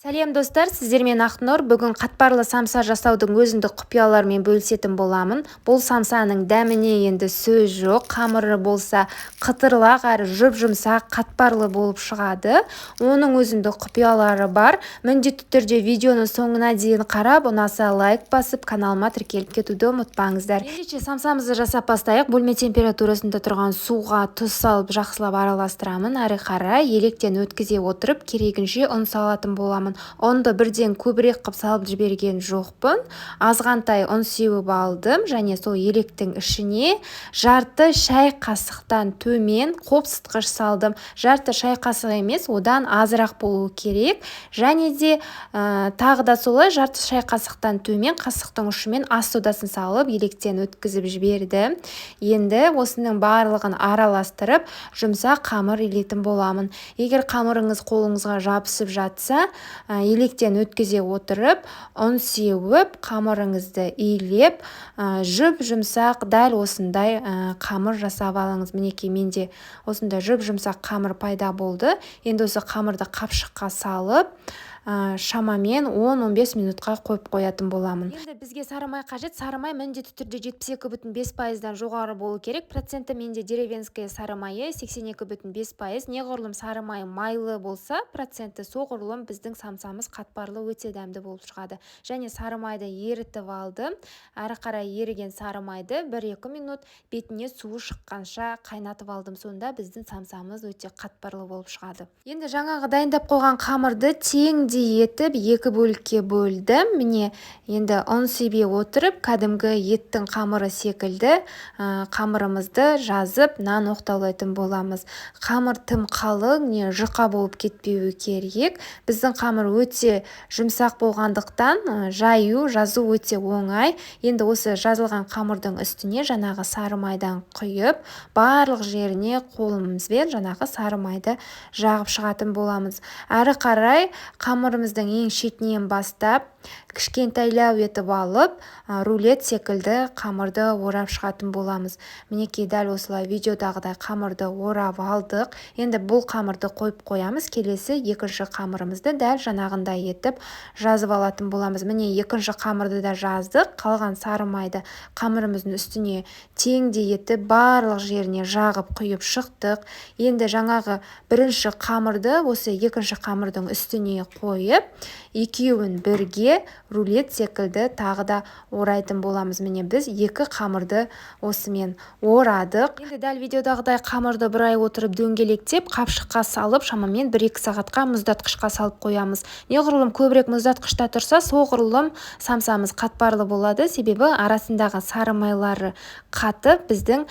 Сәлем достар, сіздермен Ақнұр. Бүгін қатпарлы самса жасаудың өзіндік құпияларымен бөлісетін боламын. Бұл самсаның дәміне енді сөз жоқ. Қамыры болса қытырлақ әрі жұп-жұмсақ қатпарлы болып шығады. Оның өзіндік құпиялары бар. Міндетті түрде видеоны соңына дейін қарап, ұнаса лайк басып, каналыма тіркеліп кетуді ұмытпаңыздар. Ендеше самсамызды жасап бастайық. Бөлме температурасында тұрған суға тұз салып жақсылап араластырамын. Әрі қарай електен өткізе отырып, керегінше ұн салатын боламын. Ұнды бірден көбірек қып салып жіберген жоқпын. Азғантай ұн сеуіп алдым және сол електің ішіне жарты шай қасықтан төмен қопсытқыш салдым. Жарты шай қасық емес, одан азырақ болуы керек. Және де тағы да солай жарты шай қасықтан төмен қасықтың ұшымен ас содасын салып електен өткізіп жібердім. Енді осының барлығын араластырып, жұмсақ қамыр илетін боламын. Егер қамырыңыз қолыңызға жабысып жатса, електен өткізе отырып, ұн сеуіп, қамырыңызды илеп, жұп-жұмсақ дәл осындай қамыр жасап алыңыз. Мінекей менде осындай жұп-жұмсақ қамыр пайда болды. Енді осы қамырды қапшыққа салып, шамамен 10-15 минутқа қойып қоятын боламын. Енді бізге сары май қажет. Сары май міндетті түрде 72,5%-дан жоғары болу керек. Проценті менде деревенская сары майы 82,5%. Неғұрлым сары май майлы болса, проценті соғұрлым біздің самсамыз қатпарлы өте дәмді болып шығады. Және сары майды ерітіп алдым. Әрі қарай еріген сары майды 1-2 минут бетіне суы шыққанша қайнатып алдым. Сонда біздің самсамыз өте қатпарлы болып шығады. Енді жаңағы дайындап қойған қамырды тең етіп екі бөлікке бөлдім. Міне енді ұн себе отырып, кәдімгі еттің қамыры секілді қамырымызды жазып нан оқтаулайтын боламыз. Қамыр тым қалың, не жұқа болып кетпеуі керек. Біздің қамыр өте жұмсақ болғандықтан жаю, жазу өте оңай. Енді осы жазылған қамырдың үстіне жаңағы сары майдан құйып, барлық жеріне қолымызбен жаңағы сары майды жағып шығатын боламыз. Әрі қарай қамырымыздың ең шетінен бастап кішкентайлау етіп алып, рулет секілді қамырды орап шығатын боламыз. Мінекей дәл осылай видеодағыдай қамырды орап алдық. Енді бұл қамырды қойып қоямыз. Келесі екінші қамырымызды дәл жаңағындай етіп жазып алатын боламыз. Міне екінші қамырды да жаздық. Қалған сары майды қамырымыздың үстіне теңдей етіп барлық жеріне жағып құйып шықтық. Енді жаңағы бірінші қамырды осы екінші қамырдың үстіне қойып, екеуін бірге рулет секілді тағы да орайтын боламыз. Міне біз екі қамырды осымен орадық. Енді дәл видеодағыдай қамырды бір ай отырып дөңгелектеп, қапшыққа салып, шамамен 1-2 сағатқа мұздатқышқа салып қоямыз. Неғұрлым көбірек мұздатқышта тұрса, соғұрлым самсамыз қатпарлы болады. Себебі арасындағы сары майлары қатып, біздің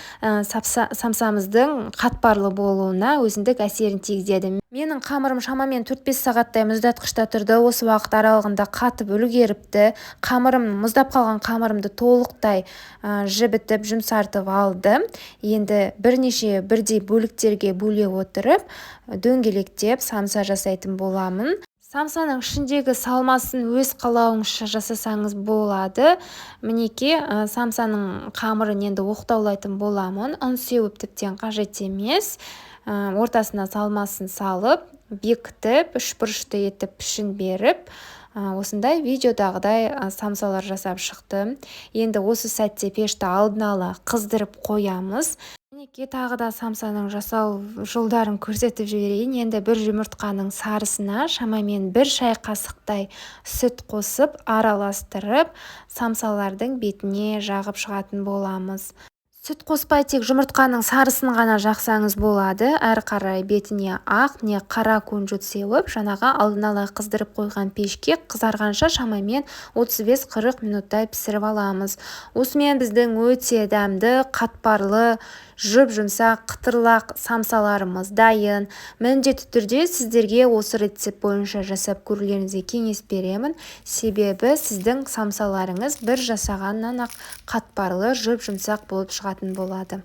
самсамыздың қатпарлы болуына өзіндік әсерін тигізеді. Менің қамырым шамамен 4-5 сағаттай мұздатқышта тұрды. Осы уақыт аралығында қатып үлгеріпті. Мұздап қалған қамырымды толықтай жібітіп, жұмсартып алдым. Енді бірнеше бірдей бөліктерге бөле отырып, дөңгелектеп самса жасайтын боламын. Самсаның ішіндегі салмасын өз қалауыңызша жасасаңыз болады. Мінекей самсаның қамырын енді оқтаулайтын боламын. Ұн сеуіп тіптен қажет емес. Ортасына салмасын салып, бекітіп, үшбұрышты етіп пішін беріп, осындай видеодағыдай самсалар жасап шықтым. Енді осы сәтте пешті алдын ала қыздырып қоямыз. Мінекей тағы да самсаның жасау жолдарын көрсетіп жіберейін. Енді бір жұмыртқаның сарысына шамамен 1 шай қасықтай сүт қосып, араластырып, самсалардың бетіне жағып шығатын боламыз. Сүт қоспай тек жұмыртқаның сарысын ғана жақсаңыз болады. Әрі қарай бетіне ақ не қара күнжіт сеуіп, жаңағы алдын ала қыздырып қойған пешке қызарғанша шамамен 35-40 минуттай пісіріп аламыз. Осымен біздің өте дәмді, қатпарлы, жұп-жұмсақ, қытырлақ самсаларымыз дайын. Міндетті түрде сіздерге осы рецепт бойынша жасап көрулеріңізге кеңес беремін. Себебі сіздің самсаларыңыз бір жасағаннан ақ қатпарлы, жұп-жұмсақ болып шығатын болады.